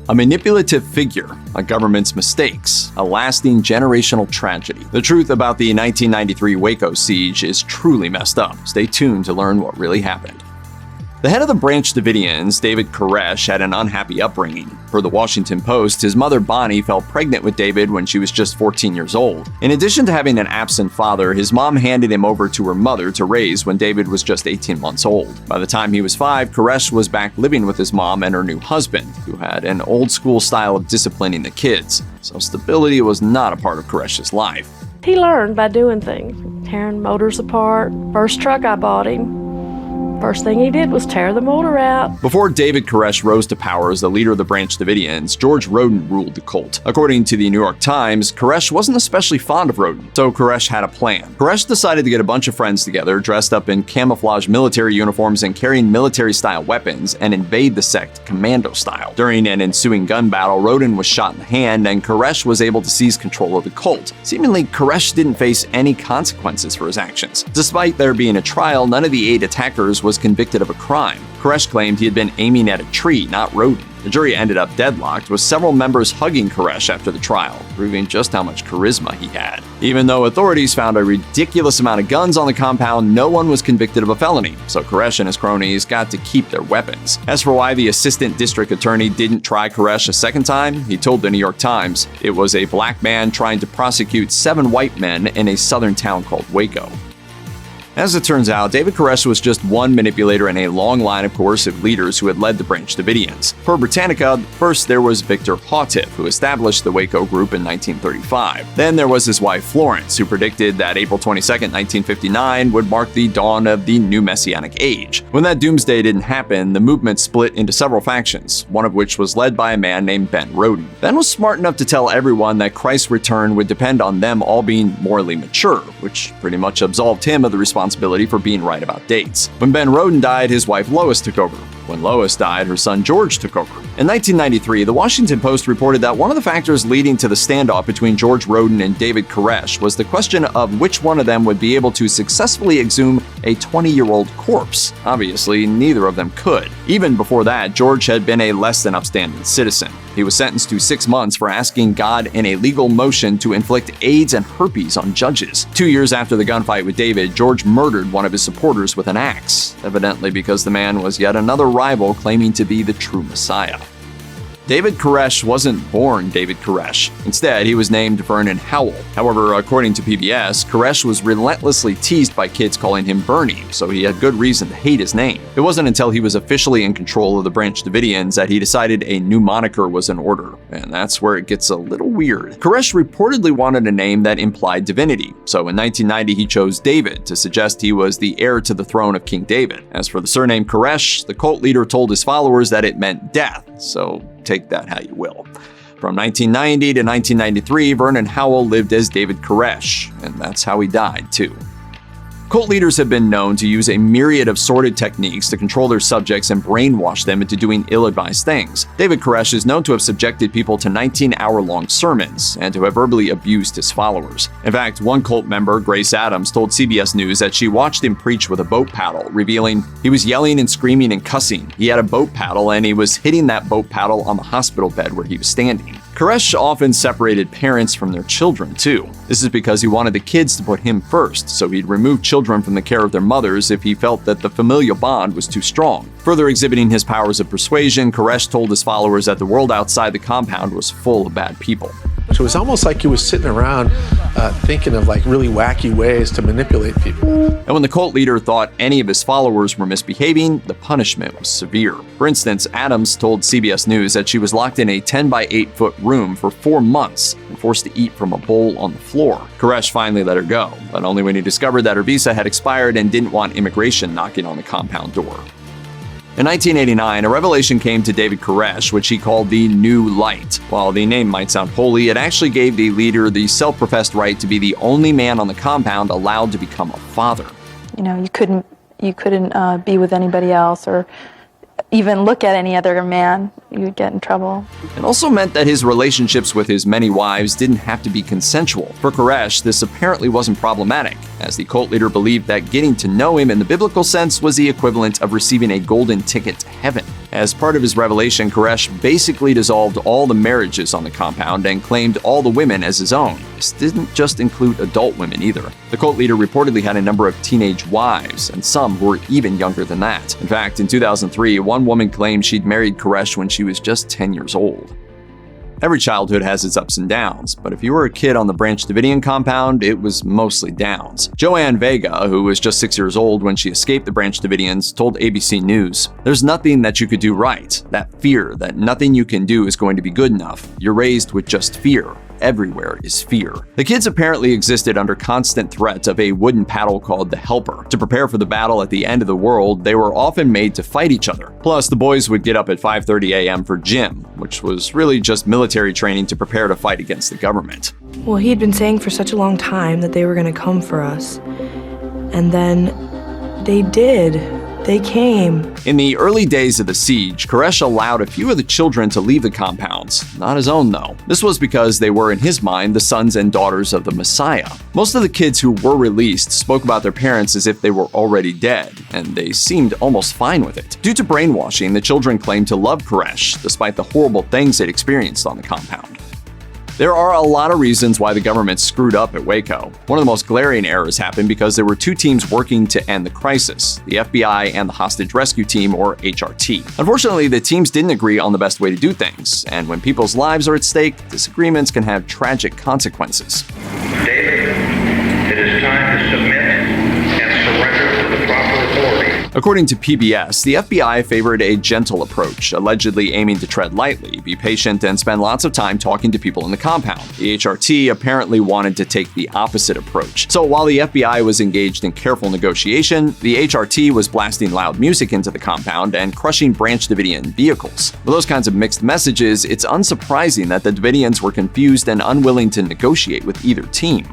A manipulative figure, a government's mistakes, a lasting generational tragedy. The truth about the 1993 Waco Siege is truly messed up. Stay tuned to learn what really happened. The head of the Branch Davidians, David Koresh, had an unhappy upbringing. Per the Washington Post, his mother Bonnie fell pregnant with David when she was just 14 years old. In addition to having an absent father, his mom handed him over to her mother to raise when David was just 18 months old. By the time he was 5, Koresh was back living with his mom and her new husband, who had an old-school style of disciplining the kids. So stability was not a part of Koresh's life. He learned by doing things, tearing motors apart. First truck I bought him, first thing he did was tear the motor out. Before David Koresh rose to power as the leader of the Branch Davidians, George Roden ruled the cult. According to the New York Times, Koresh wasn't especially fond of Roden, so Koresh had a plan. Koresh decided to get a bunch of friends together, dressed up in camouflage military uniforms and carrying military-style weapons, and invade the sect commando style. During an ensuing gun battle, Roden was shot in the hand, and Koresh was able to seize control of the cult. Seemingly, Koresh didn't face any consequences for his actions. Despite there being a trial, none of the 8 attackers was convicted of a crime. Koresh claimed he had been aiming at a tree, not Roden. The jury ended up deadlocked, with several members hugging Koresh after the trial, proving just how much charisma he had. Even though authorities found a ridiculous amount of guns on the compound, no one was convicted of a felony, so Koresh and his cronies got to keep their weapons. As for why the assistant district attorney didn't try Koresh a second time, he told the New York Times it was a black man trying to prosecute 7 white men in a southern town called Waco. As it turns out, David Koresh was just one manipulator in a long line of coercive leaders who had led the Branch Davidians. Per Britannica, first there was Victor Houghton, who established the Waco group in 1935. Then there was his wife Florence, who predicted that April 22, 1959 would mark the dawn of the new Messianic age. When that doomsday didn't happen, the movement split into several factions, one of which was led by a man named Ben Roden. Ben was smart enough to tell everyone that Christ's return would depend on them all being morally mature, which pretty much absolved him of the responsibility for being right about dates. When Ben Roden died, his wife Lois took over. When Lois died, her son George took over. In 1993, the Washington Post reported that one of the factors leading to the standoff between George Roden and David Koresh was the question of which one of them would be able to successfully exhume a 20-year-old corpse. Obviously, neither of them could. Even before that, George had been a less than upstanding citizen. He was sentenced to 6 months for asking God in a legal motion to inflict AIDS and herpes on judges. 2 years after the gunfight with David, George murdered one of his supporters with an axe, evidently because the man was yet another rival claiming to be the true Messiah. David Koresh wasn't born David Koresh. Instead, he was named Vernon Howell. However, according to PBS, Koresh was relentlessly teased by kids calling him Bernie, so he had good reason to hate his name. It wasn't until he was officially in control of the Branch Davidians that he decided a new moniker was in order, and that's where it gets a little weird. Koresh reportedly wanted a name that implied divinity, so in 1990 he chose David to suggest he was the heir to the throne of King David. As for the surname Koresh, the cult leader told his followers that it meant death, so take that how you will. From 1990 to 1993, Vernon Howell lived as David Koresh, and that's how he died, too. Cult leaders have been known to use a myriad of sordid techniques to control their subjects and brainwash them into doing ill-advised things. David Koresh is known to have subjected people to 19-hour-long sermons and to have verbally abused his followers. In fact, one cult member, Grace Adams, told CBS News that she watched him preach with a boat paddle, revealing, "He was yelling and screaming and cussing. He had a boat paddle and he was hitting that boat paddle on the hospital bed where he was standing." Koresh often separated parents from their children, too. This is because he wanted the kids to put him first, so he'd remove children from the care of their mothers if he felt that the familial bond was too strong. Further exhibiting his powers of persuasion, Koresh told his followers that the world outside the compound was full of bad people. So it was almost like he was sitting around thinking of like really wacky ways to manipulate people. And when the cult leader thought any of his followers were misbehaving, the punishment was severe. For instance, Adams told CBS News that she was locked in a 10 by 8 foot room for 4 months and forced to eat from a bowl on the floor. Koresh finally let her go, but only when he discovered that her visa had expired and didn't want immigration knocking on the compound door. In 1989, a revelation came to David Koresh, which he called the New Light. While the name might sound holy, it actually gave the leader the self-professed right to be the only man on the compound allowed to become a father. You know, you couldn't be with anybody else or even look at any other man, you'd get in trouble. It also meant that his relationships with his many wives didn't have to be consensual. For Koresh, this apparently wasn't problematic, as the cult leader believed that getting to know him in the biblical sense was the equivalent of receiving a golden ticket to heaven. As part of his revelation, Koresh basically dissolved all the marriages on the compound and claimed all the women as his own. This didn't just include adult women either. The cult leader reportedly had a number of teenage wives, and some who were even younger than that. In fact, in 2003, one woman claimed she'd married Koresh when she was just 10 years old. Every childhood has its ups and downs, but if you were a kid on the Branch Davidian compound, it was mostly downs. Joanne Vega, who was just 6 years old when she escaped the Branch Davidians, told ABC News, "There's nothing that you could do right. That fear that nothing you can do is going to be good enough. You're raised with just fear. Everywhere is fear." The kids apparently existed under constant threat of a wooden paddle called the Helper. To prepare for the battle at the end of the world, they were often made to fight each other. Plus, the boys would get up at 5:30 a.m. for gym, which was really just military training to prepare to fight against the government. Well, he'd been saying for such a long time that they were going to come for us. And then they did. They came. In the early days of the siege, Koresh allowed a few of the children to leave the compounds. Not his own, though. This was because they were, in his mind, the sons and daughters of the Messiah. Most of the kids who were released spoke about their parents as if they were already dead, and they seemed almost fine with it. Due to brainwashing, the children claimed to love Koresh, despite the horrible things they'd experienced on the compound. There are a lot of reasons why the government screwed up at Waco. One of the most glaring errors happened because there were two teams working to end the crisis, the FBI and the Hostage Rescue Team, or HRT. Unfortunately, the teams didn't agree on the best way to do things, and when people's lives are at stake, disagreements can have tragic consequences. David, it is time to submit and surrender to the proper authority. According to PBS, the FBI favored a gentle approach, allegedly aiming to tread lightly, be patient, and spend lots of time talking to people in the compound. The HRT apparently wanted to take the opposite approach. So while the FBI was engaged in careful negotiation, the HRT was blasting loud music into the compound and crushing Branch Davidian vehicles. With those kinds of mixed messages, it's unsurprising that the Davidians were confused and unwilling to negotiate with either team.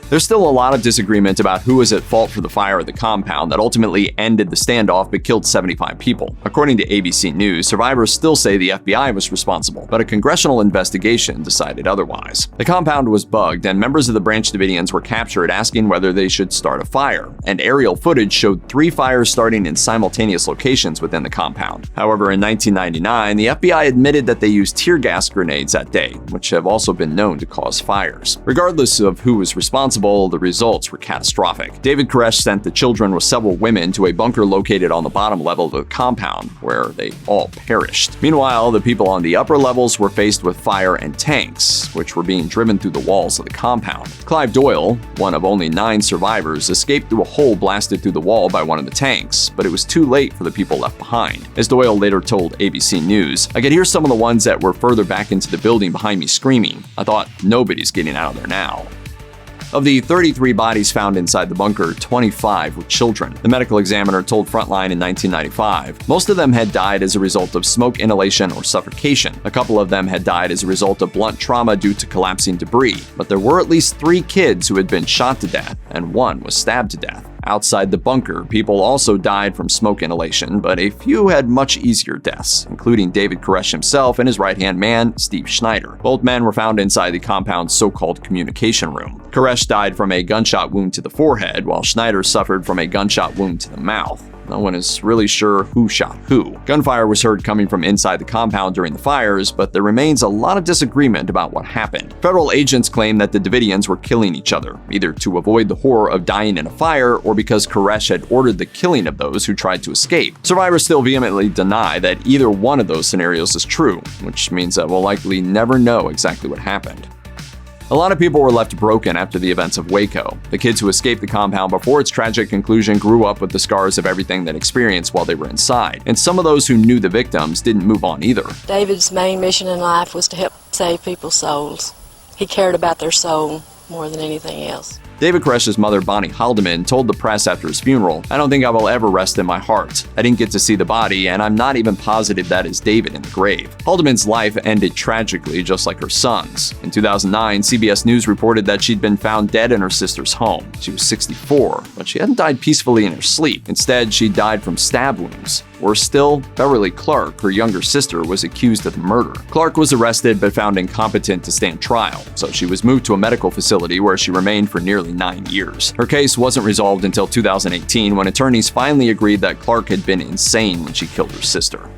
There's still a lot of disagreement about who was at fault for the fire at the compound that ultimately ended the standoff but killed 75 people. According to ABC News, survivors still say the FBI was responsible, but a congressional investigation decided otherwise. The compound was bugged, and members of the Branch Davidians were captured asking whether they should start a fire, and aerial footage showed 3 fires starting in simultaneous locations within the compound. However, in 1999, the FBI admitted that they used tear gas grenades that day, which have also been known to cause fires. Regardless of who was responsible, the results were catastrophic. David Koresh sent the children with several women to a bunker located on the bottom level of the compound, where they all perished. Meanwhile, the people on the upper levels were faced with fire and tanks, which were being driven through the walls of the compound. Clive Doyle, one of only 9 survivors, escaped through a hole blasted through the wall by one of the tanks, but it was too late for the people left behind. As Doyle later told ABC News, "I could hear some of the ones that were further back into the building behind me screaming. I thought, nobody's getting out of there now." Of the 33 bodies found inside the bunker, 25 were children. The medical examiner told Frontline in 1995, most of them had died as a result of smoke inhalation or suffocation. A couple of them had died as a result of blunt trauma due to collapsing debris, but there were at least 3 kids who had been shot to death, and 1 was stabbed to death. Outside the bunker, people also died from smoke inhalation, but a few had much easier deaths, including David Koresh himself and his right-hand man, Steve Schneider. Both men were found inside the compound's so-called communication room. Koresh died from a gunshot wound to the forehead, while Schneider suffered from a gunshot wound to the mouth. No one is really sure who shot who. Gunfire was heard coming from inside the compound during the fires, but there remains a lot of disagreement about what happened. Federal agents claim that the Davidians were killing each other, either to avoid the horror of dying in a fire or because Koresh had ordered the killing of those who tried to escape. Survivors still vehemently deny that either one of those scenarios is true, which means that we'll likely never know exactly what happened. A lot of people were left broken after the events of Waco. The kids who escaped the compound before its tragic conclusion grew up with the scars of everything they experienced while they were inside. And some of those who knew the victims didn't move on either. David's main mission in life was to help save people's souls. He cared about their soul more than anything else. David Koresh's mother, Bonnie Haldeman, told the press after his funeral, "I don't think I will ever rest in my heart. I didn't get to see the body, and I'm not even positive that is David in the grave." Haldeman's life ended tragically, just like her son's. In 2009, CBS News reported that she'd been found dead in her sister's home. She was 64, but she hadn't died peacefully in her sleep. Instead, she died from stab wounds. Worse still, Beverly Clark, her younger sister, was accused of the murder. Clark was arrested but found incompetent to stand trial, so she was moved to a medical facility where she remained for nearly 9 years. Her case wasn't resolved until 2018 when attorneys finally agreed that Clark had been insane when she killed her sister.